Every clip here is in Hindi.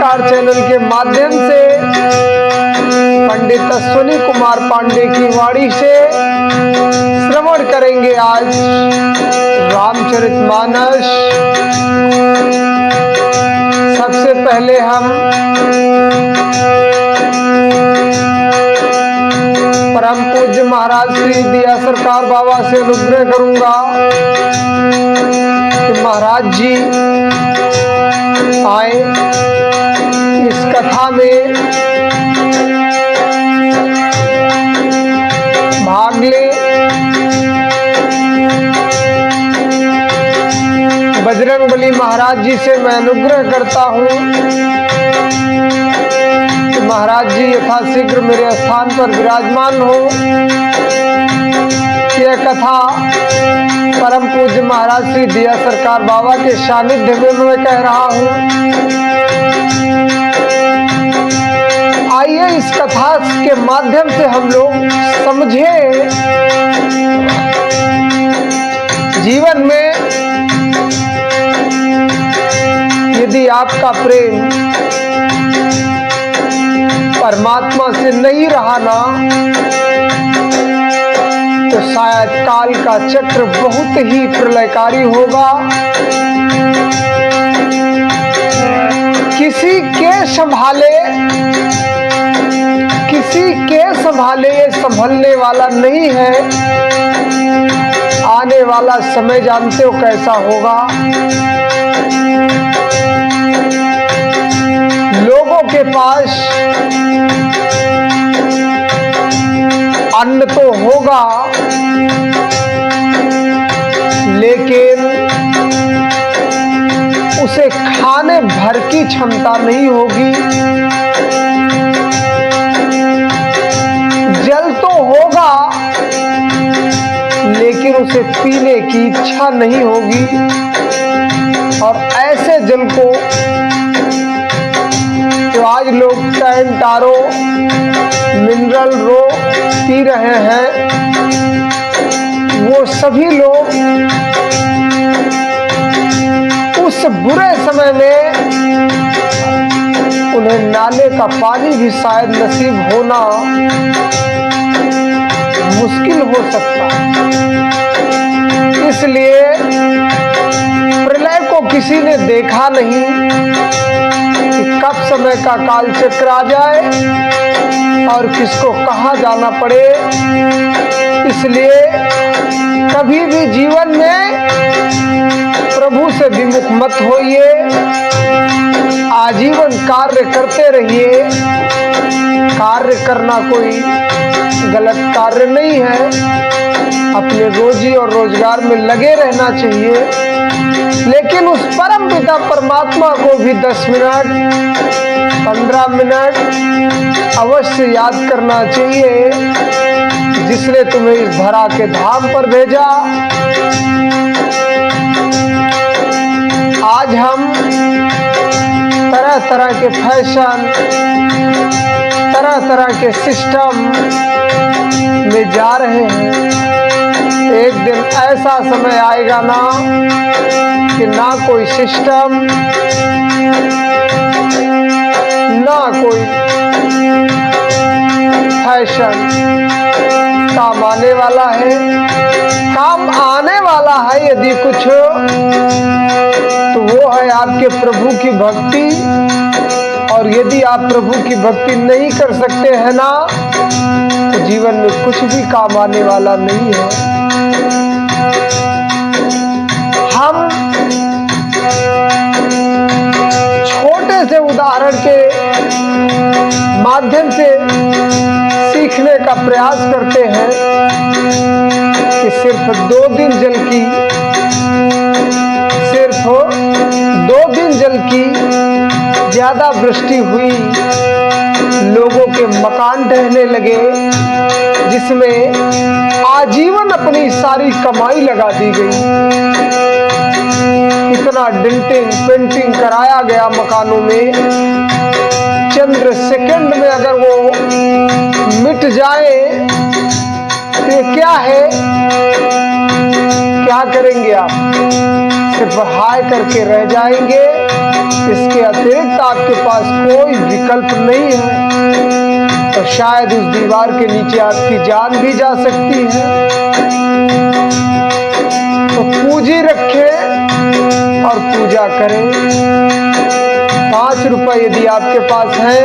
सरकार चैनल के माध्यम से पंडित अश्विनी कुमार पांडे की वाणी से श्रवण करेंगे आज रामचरितमानस। सबसे पहले हम परम पूज्य महाराज श्री दिया सरकार बाबा से अनुग्रह करूंगा कि महाराज जी आए इस कथा में भाग ले। बजरंगबली महाराज जी से मैं अनुग्रह करता हूँ कि महाराज जी यथाशीघ्र मेरे स्थान पर विराजमान हो। यह कथा परम पूज्य महाराज श्री दिया सरकार बाबा के सानिध्य में मैं कह रहा हूँ। आइए इस कथा के माध्यम से हम लोग समझे जीवन में यदि आपका प्रेम परमात्मा से नहीं रहा ना तो शायद काल का चक्र बहुत ही प्रलयकारी होगा। किसी के संभाले ये संभलने वाला नहीं है। आने वाला समय जानते हो कैसा होगा। लोगों के पास अन्न तो होगा लेकिन उसे खाने भर की क्षमता नहीं होगी। जल तो होगा लेकिन उसे पीने की इच्छा नहीं होगी। और ऐसे जल को जो आज लोग कैंट आरओ मिनरल रो पी रहे हैं, वो सभी लोग उस बुरे समय में उन्हें नाले का पानी भी शायद नसीब होना मुश्किल हो सकता। इसलिए प्रलय को किसी ने देखा नहीं कि कब समय का काल चक्र आ जाए और किसको कहाँ जाना पड़े। इसलिए कभी भी जीवन में प्रभु से विमुख मत होइए। आजीवन कार्य करते रहिए। कार्य करना कोई गलत कार्य नहीं है। अपने रोजी और रोजगार में लगे रहना चाहिए, लेकिन उस परम पिता परमात्मा को भी 10 मिनट 15 मिनट अवश्य याद करना चाहिए, जिसने तुम्हें इस धरा के धाम पर भेजा। आज हम तरह तरह के फैशन, तरह तरह के सिस्टम में जा रहे हैं। एक दिन ऐसा समय आएगा ना कि ना कोई सिस्टम ना कोई फैशन काम आने वाला है। काम आने वाला है यदि कुछ तो वो है आपके प्रभु की भक्ति। और यदि आप प्रभु की भक्ति नहीं कर सकते हैं ना तो जीवन में कुछ भी काम आने वाला नहीं है। हम छोटे से उदाहरण के माध्यम से सीखने का प्रयास करते हैं कि सिर्फ 2 दिन जल की ज्यादा वृष्टि हुई, लोगों के मकान ढहने लगे, जिसमें आजीवन अपनी सारी कमाई लगा दी गई। इतना डेंटिंग पेंटिंग कराया गया मकानों में, चंद्र सेकंड में अगर वो मिट जाए तो ये क्या है? क्या करेंगे आप? सिर्फ हाय करके रह जाएंगे इसके अतिरिक्त आपके पास कोई विकल्प नहीं है, तो शायद उस दीवार के नीचे आपकी जान भी जा सकती है। तो पूंजी रखें और पूजा करें। 5 रुपए यदि आपके पास है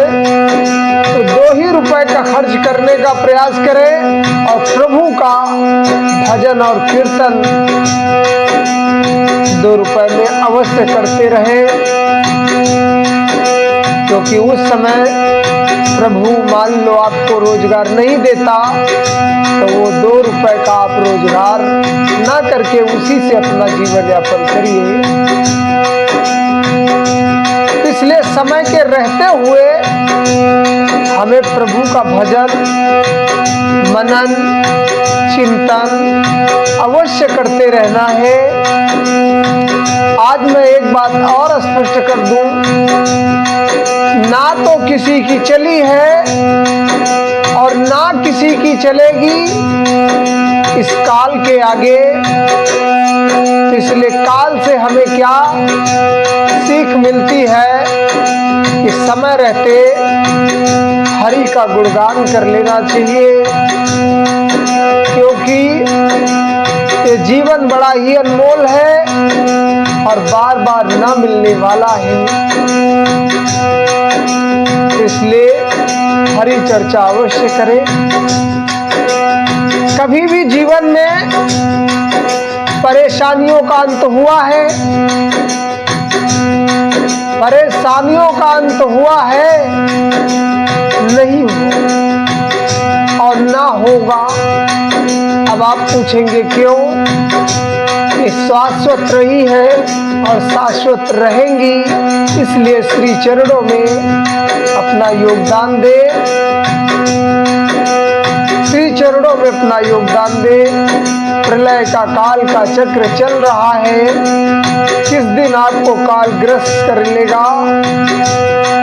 तो 2 ही रुपए का खर्च करने का प्रयास करें और प्रभु का भजन और कीर्तन 2 रुपए में अवश्य करते रहें, क्योंकि उस समय प्रभु मान लो आपको रोजगार नहीं देता तो वो 2 रुपए का आप रोजगार ना करके उसी से अपना जीवन यापन करिए। इसलिए समय के रहते हुए हमें प्रभु का भजन, मनन, चिंतन अवश्य करते रहना है। आज मैं एक बात और स्पष्ट कर दूं, ना तो किसी की चली है और ना किसी की चलेगी इस काल के आगे। इसलिए काल से हमें क्या सीख मिलती है कि समय रहते हरि का गुणगान कर लेना चाहिए, क्योंकि ये जीवन बड़ा ही अनमोल है और बार बार ना मिलने वाला है। इसलिए हरि चर्चा अवश्य करें। कभी भी जीवन में परेशानियों का अंत हुआ है, परेशानियों का अंत हुआ है? नहीं हुआ और ना होगा। अब आप पूछेंगे क्यों? ये शाश्वत रही है और शाश्वत रहेंगी, इसलिए श्री चरणों में अपना योगदान दे, श्री चरणों में अपना योगदान दे। प्रलय का काल का चक्र चल रहा है, किस दिन आपको काल ग्रस्त कर लेगा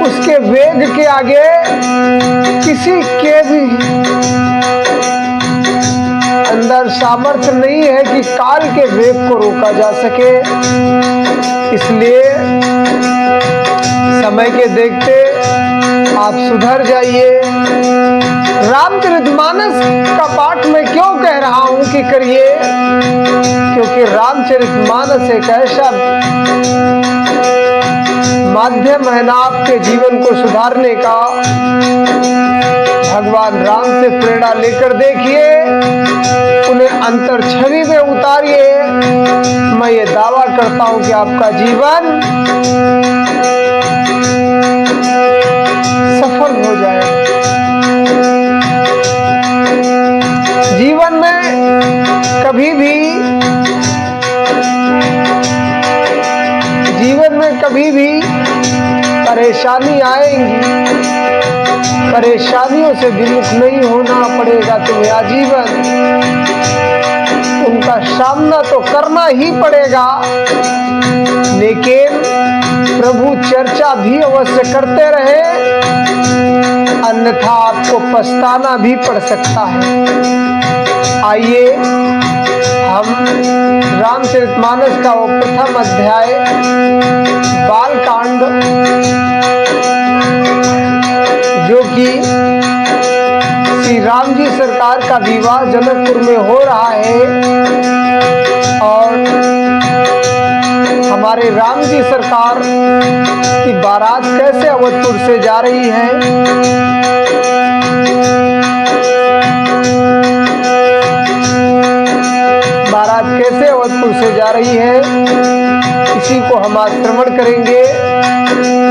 उसके वेग के आगे किसी के भी अंदर सामर्थ्य नहीं है कि काल के वेग को रोका जा सके। इसलिए समय के देखते आप सुधर जाइए। रामचरितमानस का पाठ मैं क्यों कह रहा हूं कि करिए, क्योंकि रामचरितमानस एक ऐसा माध्यम है ना आपके जीवन को सुधारने का। भगवान राम से प्रेरणा लेकर देखिए, उन्हें अंतर छवि में उतारिए। मैं ये दावा करता हूं कि आपका जीवन सफल हो जाएगा। जीवन में कभी भी परेशानी आएंगी, परेशानियों से विमुख नहीं होना पड़ेगा तुम्हें आजीवन। उनका सामना तो करना ही पड़ेगा, लेकिन प्रभु चर्चा भी अवश्य करते रहे, अन्यथा आपको पछताना भी पड़ सकता है। आइए हम रामचरितमानस का वो प्रथम अध्याय बालकांड, जो कि श्री राम जी सरकार का विवाह जनकपुर में हो रहा है और हमारे राम जी सरकार की बारात कैसे अवधपुर से जा रही है, बारात कैसे अवधपुर से जा रही है, इसी को हम आज श्रवण करेंगे।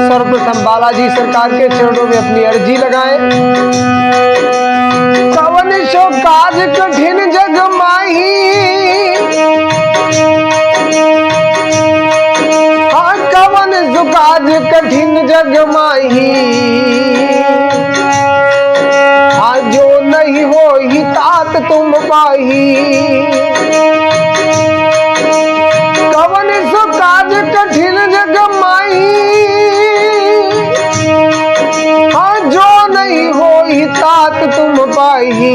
सर्वप्रथम बालाजी सरकार के चरणों में अपनी अर्जी लगाएं। कवन सो काज कठिन जग माही, हाँ कवन सो काज कठिन जग माही, हाँ जो नहीं हो ही तात तुम पाही। कवन सो काज कठिन जग माही, हाँ जो नहीं हो ही तात तुम पाही।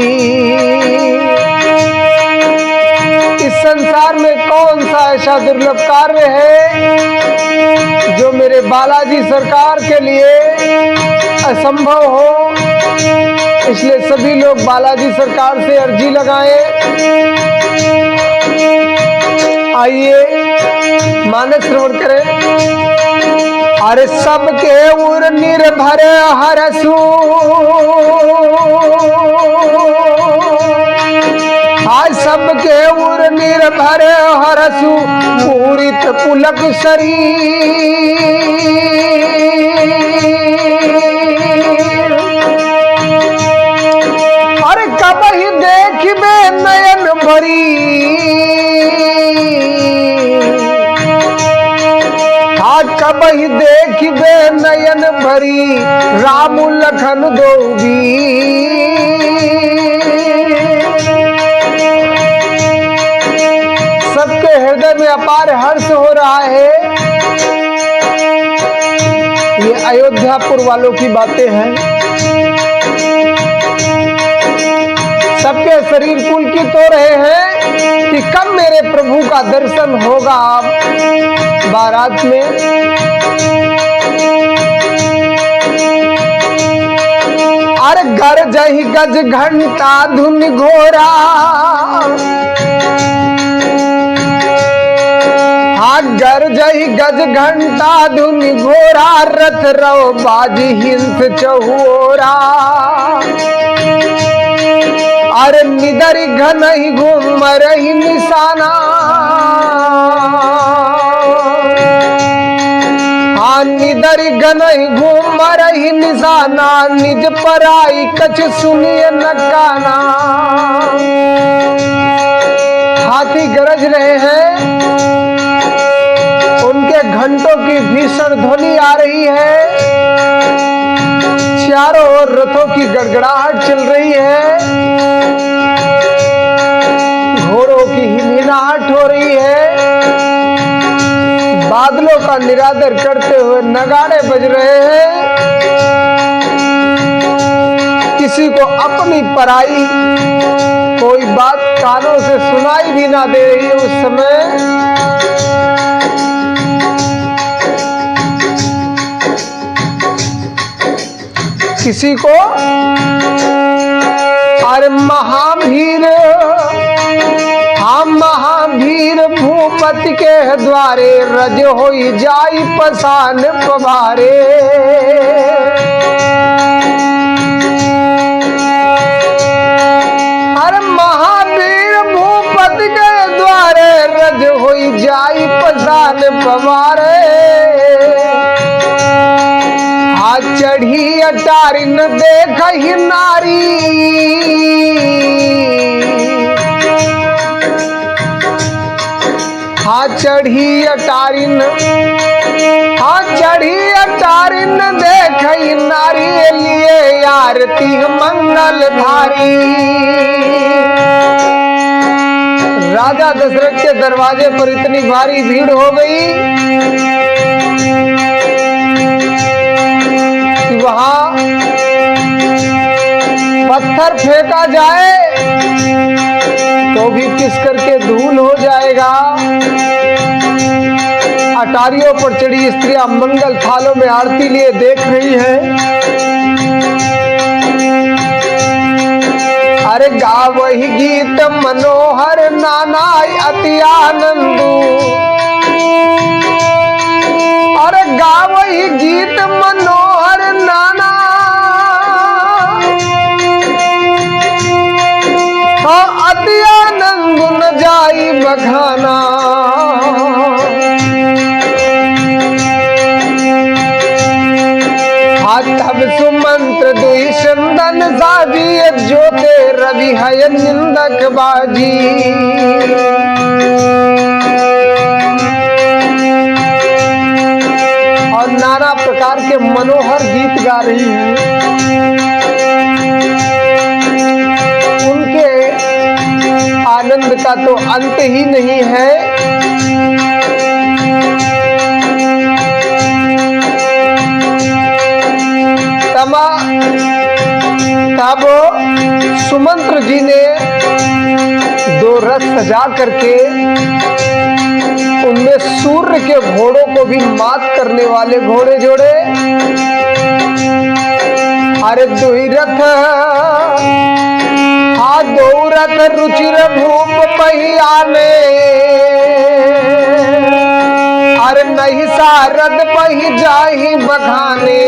इस संसार में कौन सा ऐसा दुर्लभ कार्य है जो मेरे बालाजी सरकार के लिए असंभव हो, इसलिए सभी लोग बालाजी सरकार से अर्जी लगाएं। आइए मानस श्रवण करें। अरे सबके उर निर्भर हरसू, आज सबके उर निर्भर हरसू, पूरित पुलक शरीर। अरे कबहि देखबे नयन भरी, कबहि देखबे नयन भरी, राम लखन दो वीर। सबके हृदय में अपार हर्ष हो रहा है। ये अयोध्यापुर वालों की बातें हैं। सबके शरीर पुलकित हो रहे हैं कि कब मेरे प्रभु का दर्शन होगा बारात में। अरे गरजहि गज घंटा धुन घोरा, हाँ गरजहि गज घंटा धुन घोरा, रथ रव बाजी हिंस चहुरा। अरे निदरि घनहि घूम रही निशाना, निदरि घनहि घूम रही निशाना, निज पराई कछ सुनिए न काना। हाथी गरज रहे हैं, उनके घंटों की भीषण ध्वनि आ रही है, चारों ओर रथों की गड़गड़ाहट चल रही है, घोड़ों की हिलहिलाहट हो रही है, बादलों का निरादर करते हुए नगाड़े बज रहे हैं। किसी को अपनी पराई कोई बात कानों से सुनाई भी ना दे रही है उस समय। किसी को अरे महावीर, हम महावीर भूपति के द्वारे, रज होई जाई पसान पवारे। अरे महावीर भूपति के द्वारे, रज होई जाई पसान पवारे। हाथ चढ़ी अटारी न देखहि नारी, हाँ चढ़ी अटारिन, हाँ चढ़ी अटारिन देखई नारी, लिए आरती मंगल धारी। राजा दशरथ के दरवाजे पर इतनी भारी भीड़ हो गई कि वहां पत्थर फेंका जाए तो भी किस करके धूल हो जाएगा। अटारियों पर चढ़ी स्त्रियां मंगल थालों में आरती लिए देख रही हैं। अरे गावहि गीत मनोहर नाना अति आनंदू, अरे गावहि गीत मनोहर नाना, अति आनंद न जाई बखाना। तब सुमंत्र दुई चंदन साजी, जोते रवि है निंदक बाजी। और नाना प्रकार के मनोहर गीत गा रही हैं। उनके आनंद का तो अंत ही नहीं है। तब सुमंत्र जी ने दो रथ सजा करके उनमें सूर्य के घोड़ों को भी मात करने वाले घोड़े जोड़े। अरे दुई रथ दो रथ रुचिर भूप पहियाने, अरे नहीं सारद पही जाहि बखाने।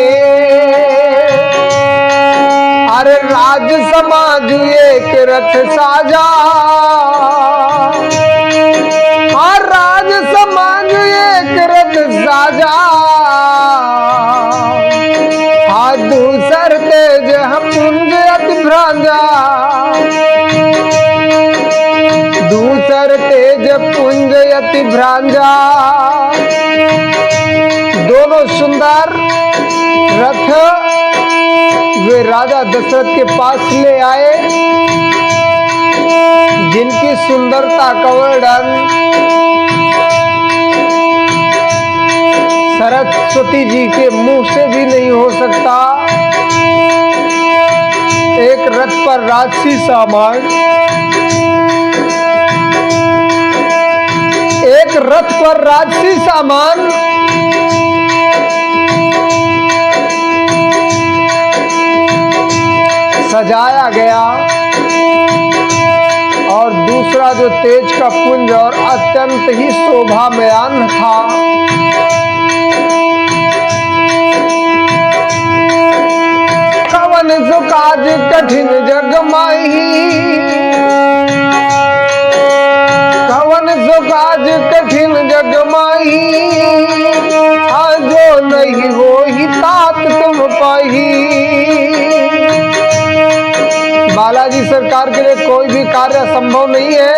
अरे राज समाज एक रथ साजा, राज समाज एक रथ साजा। दूसर तेज पुंज अति भ्रांजा, दूसर तेज पुंज अति भ्रांजा। दोनों सुंदर रथ वे राजा दशरथ के पास ले आए, जिनकी सुंदरता का वर्णन सरस्वती जी के मुंह से भी नहीं हो सकता। एक रथ पर राजसी सामान, एक रथ पर राजसी सामान, सजाया गया, और दूसरा जो तेज का पुंज और अत्यंत ही शोभामयान था। कवन सो काज कठिन जग माही, कवन सो काज कठिन जग माही। जो नहीं हो ही तात तुम पाही। बालाजी सरकार के लिए कोई भी कार्य असंभव नहीं है,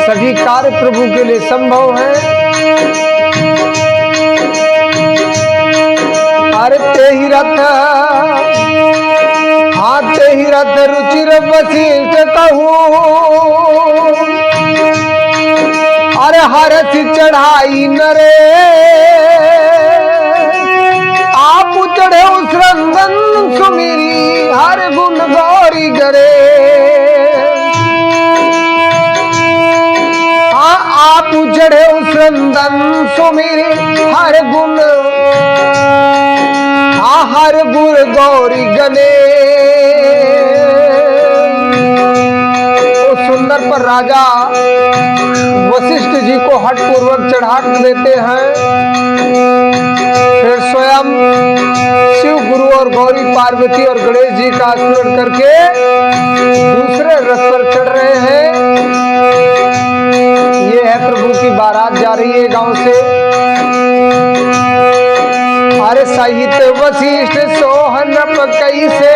सभी कार्य प्रभु के लिए संभव है। अरे ते ही रथ ते ही रथ रुचिर वशिष्ठ कहूं। अरे हरस चढ़ाई नरे, आप चढ़े उस रंगन सुमिरी। हर गुण गौरी करे, आप चढ़े उस रंगन सुमिरी। हर गुण हर गुण गौरी गने। उस सुंदर पर राजा वशिष्ठ जी को हठपूर्वक चढ़ा देते हैं। फिर स्वयं शिव गुरु और गौरी पार्वती और गणेश जी का स्मरण करके दूसरे रथ पर चढ़ रहे हैं। ये है प्रभु की बारात जा रही है गांव से। अरे सहित वशिष्ठ सोहन कैसे,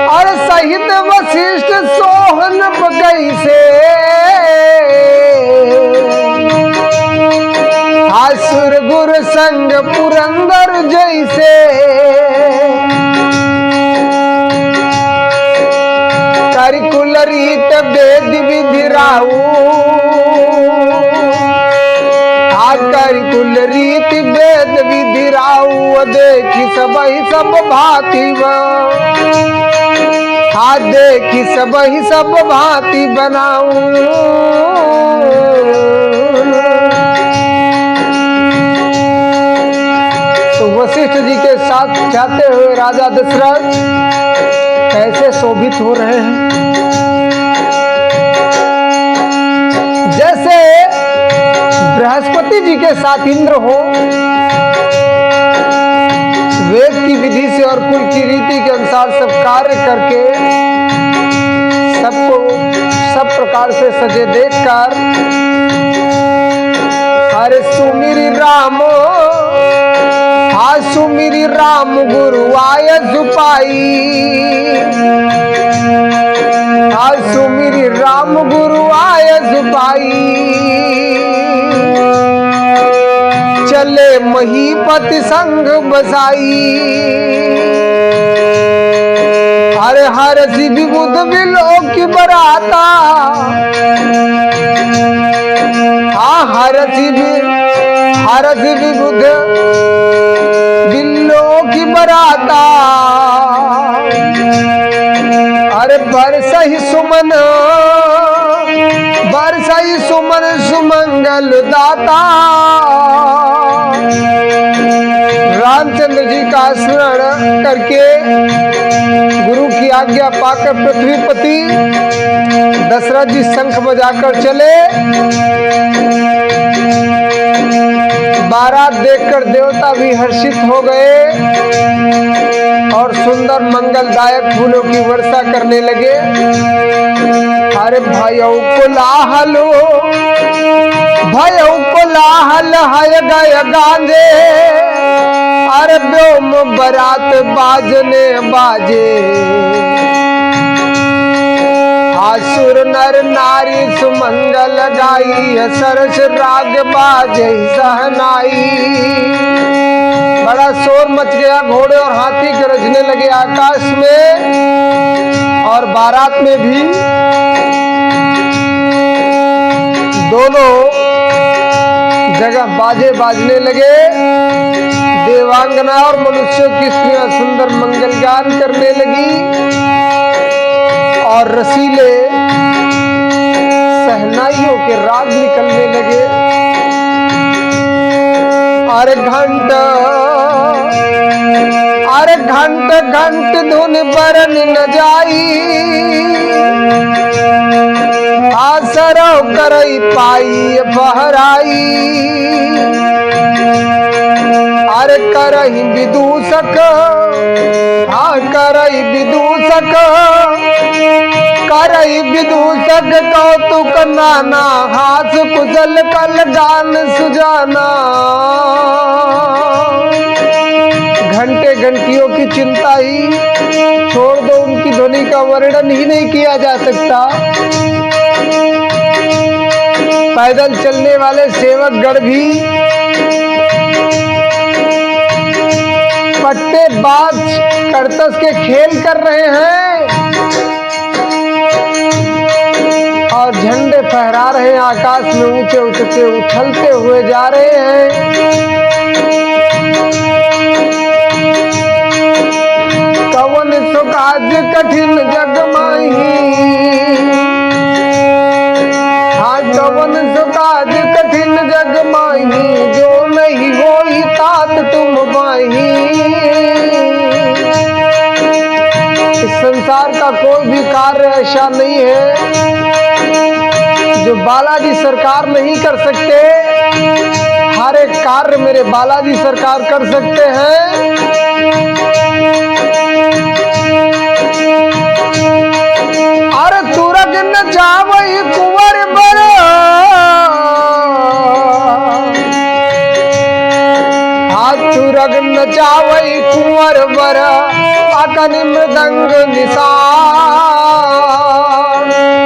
अरे सहित वशिष्ठ सोहन कैसे। असुर गुर संग पुरंदर जैसे। करिकुल रीत वेद विधि राहु, करिकुल रीति वेद विधि राहु। देखी सबहि सब भांति, देखी सबहि सब भांति बनाऊं। तो वशिष्ठ जी के साथ जाते हुए राजा दशरथ कैसे शोभित हो रहे हैं, जैसे बृहस्पति जी के साथ इंद्र हो। वेद की विधि से और कुल की रीति के अनुसार सब कार्य करके सबको सब प्रकार से सजे देखकर, अरे सुमिरी राम सुमिरी राम गुरु आय सुपाई। सुमिरी राम गुरु आय सुपाई। चले महीपति संग बसाई। हर हर सी विबुध विलोक की बराता। हर सी विबुध विलोक की बराता। अरे बरसहि सुमन सुमंगल दाता। रामचंद्र जी का स्मरण करके गुरु की आज्ञा पाकर पृथ्वीपति दशरथ जी शंख बजाकर चले। बारात देखकर देवता भी हर्षित हो गए और सुंदर मंगलदायक फूलों की वर्षा करने लगे। अरे भयो कोलाहल हय गय गांजे। अरे व्योम बरात बाजने बाजे। आसुर नर नारी सुमंगल गाई। सरस राग बाजे सहनाई। बड़ा शोर मच गया, घोड़े और हाथी गरजने लगे आकाश में। और बारात में भी दोनों जगह बाजे बाजने लगे। देवांगना और मनुष्यों की स्त्रियां सुंदर मंगल गान करने लगी और रसीले सहनाइयों के राग निकलने लगे। अरे घंट धुन बरन न जाई। आसरो करई पाई बहराई। अरे करही विदूषक कौतुक नाना। हास कुशल कल गान सुजाना। घंटे घंटियों की चिंता ही छोड़ दो, उनकी ध्वनि का वर्णन ही नहीं किया जा सकता। पैदल चलने वाले सेवक गण भी पट्टे बाज करतस के खेल कर रहे हैं और झंडे फहरा रहे हैं। आकाश में ऊंचे ऊंचे उछलते हुए जा रहे हैं। कवन सुकाज कठिन जग माही। हाँ कवन सुकाज कठिन जग माही। जो नहीं होई तात तुम माही। इस संसार का कोई भी कार्य ऐसा नहीं है जो बालाजी सरकार नहीं कर सकते। हर एक कार्य मेरे बालाजी सरकार कर सकते हैं। अरे तुरग न जावई कुंवर बर। तुरग न जावई कुंवर बर। अकनि मृदंग निशान।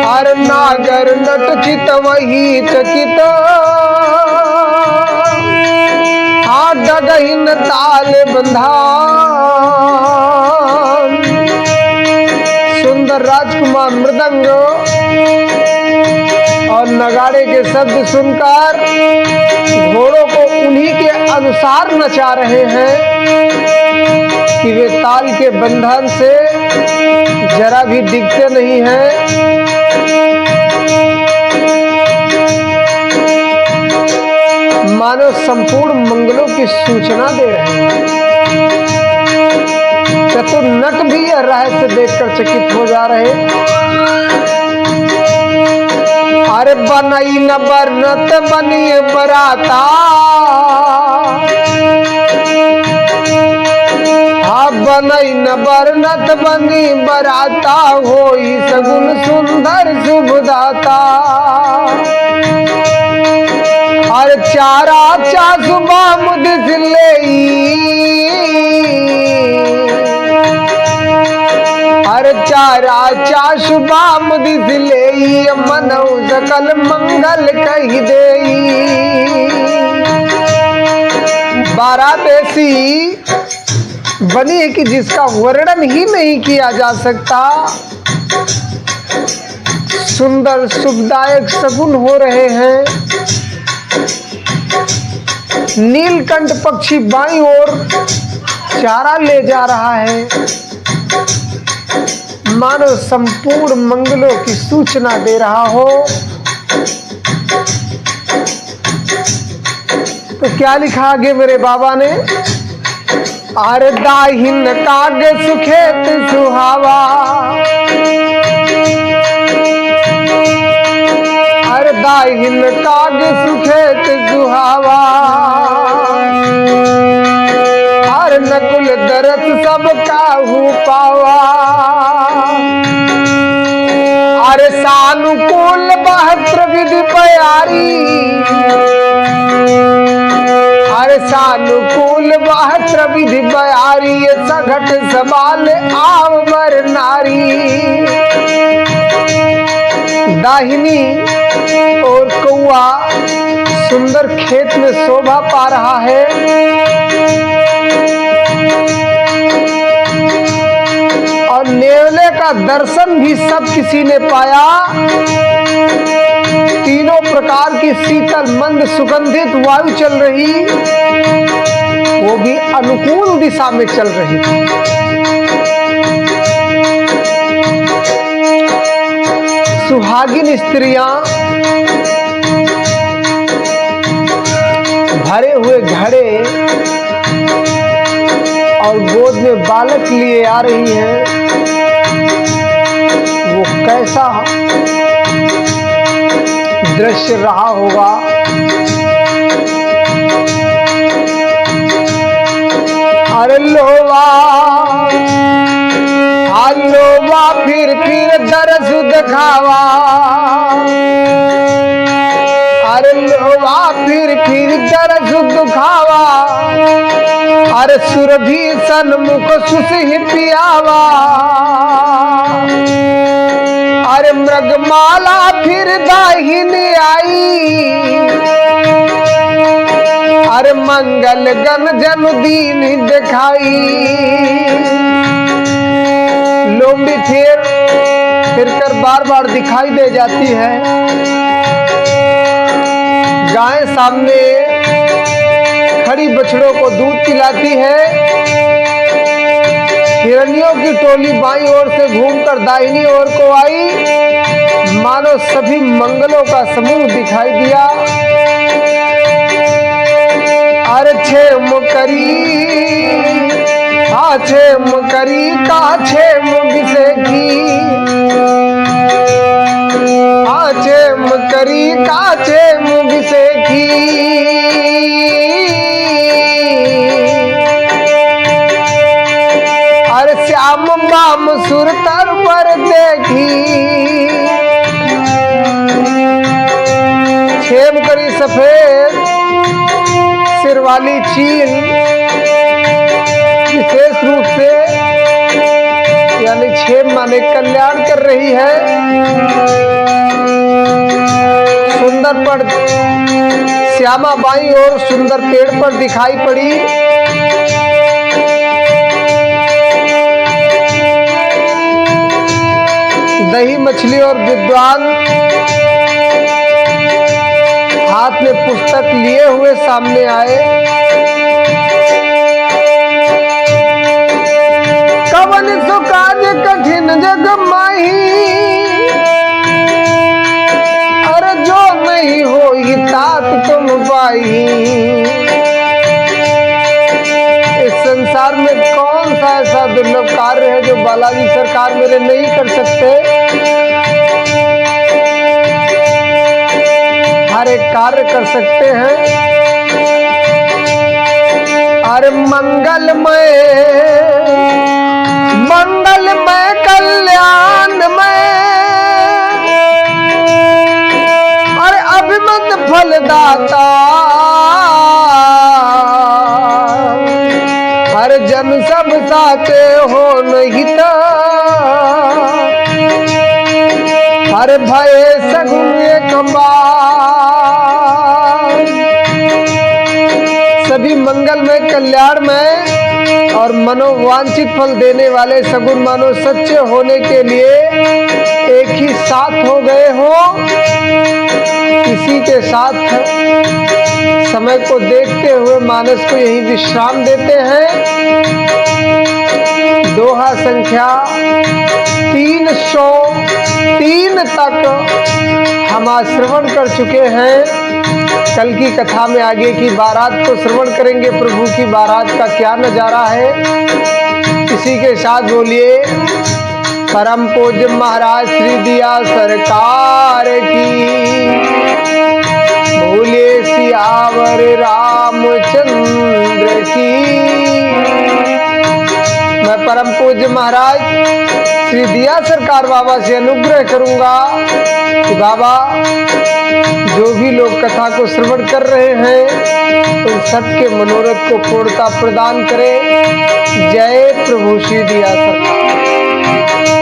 अरे नागर नट चित वही चकित। डगहिन ताल बंधा। सुंदर राजकुमार मृदंग और नगाड़े के शब्द सुनकर घोड़ों को उन्हीं के अनुसार नचा रहे हैं कि वे ताल के बंधन से जरा भी दिखते नहीं हैं। मानो संपूर्ण मंगलों की सूचना दे रहे हैं। चतुर नट भी यह रहस्य देखकर चकित हो जा रहे। अरे बनई न बरनत बनी बराता। बनई न बरनत बनी बराता। होई सगुन सुंदर शुभदाता। हर चारा चासुबा मुदिस लेई। हर चारा चासुबा मुदिस लेई। मनौ सकल मंगल कही देई। बारात ऐसी बनी है कि जिसका वर्णन ही नहीं किया जा सकता। सुंदर शुभदायक सगुन हो रहे हैं। नीलकंठ पक्षी बाईं ओर चारा ले जा रहा है। मानो संपूर्ण मंगलों की सूचना दे रहा हो। तो क्या लिखा आगे मेरे बाबा ने? अरे दाहिन काग सुखेत सुहावा, अरे दाहिन काग सुखेत सुहावा, अरे नकुल दरस सब काहू पावा, अरे सानुकूल बहत्र विधि प्यारी, अरे सानुकूल बहत्र विधि प्यारी, सघट सवाल आवबर नारी। दाहिनी और कौआ सुंदर खेत में शोभा पा रहा है। और नेवले का दर्शन भी सब किसी ने पाया। तीनों प्रकार की शीतल मंद सुगंधित वायु चल रही, वो भी अनुकूल दिशा में चल रही थी। सुहागिन स्त्रियां भरे हुए घड़े और गोद में बालक लिए आ रही हैं। वो कैसा दृश्य रहा होगा। अरे लोवा लोवा फिर दरस दिखावा, अरे लोवा फिर दरस दिखावा, अरे सुरभि सन्मुख सुसि पियावा, अरे मृगमाला फिर दाहिनी आई, अरे मंगल गण जन्मदीन दिखाई। लोमड़ी फिर कर बार बार दिखाई दे जाती है। गाय सामने खड़ी बछड़ों को दूध पिलाती है। हिरनियों की टोली बाईं ओर से घूमकर दाहिनी ओर को आई। मानो सभी मंगलों का समूह दिखाई दिया। अरे छेम करी छेम करी का छेम बिसेखी, छेम करी का छेम बिसेखी, अरे श्याम बाम सुरतर पर देखी। छेम करी सफेद सिर वाली चील विशेष रूप से यानी छेम माने कल्याण कर रही है। सुंदर पर श्यामा बाई और सुंदर पेड़ पर दिखाई पड़ी। दही मछली और विद्वान हाथ में पुस्तक लिए हुए सामने आए। कवन सो काज कठिन जग माही, अरे जो नहीं होई तात तुम पाई। इस संसार में कौन सा ऐसा दुर्लभ कार्य है जो बालाजी सरकार मेरे नहीं कर सकते। हर एक कार्य कर सकते हैं। अरे मंगलमय कल्याणमय, अरे अभिमत फलदाता, हर जन सब साथे हो नहीं था, हर भय सगुन एक बार। सभी मंगलमय कल्याणमय और मनोवांछित फल देने वाले सगुन मानो सच्चे होने के लिए एक ही साथ हो गए हो। इसी के साथ समय को देखते हुए मानस को यही विश्राम देते हैं। दोहा संख्या 303 तक हम आज श्रवण कर चुके हैं। कल की कथा में आगे की बारात को श्रवण करेंगे। प्रभु की बारात का क्या नजारा है, इसी के साथ बोलिए परम पूज्य महाराज श्री दिया सरकार की, बोलिए सियावर रामचंद्र की। मैं परम पूज्य महाराज श्री दिया सरकार बाबा से अनुग्रह करूंगा कि बाबा जो भी लोग कथा को श्रवण कर रहे हैं उन सबके मनोरथ को पूर्णता प्रदान करें। जय प्रभु श्री दिया सरकार।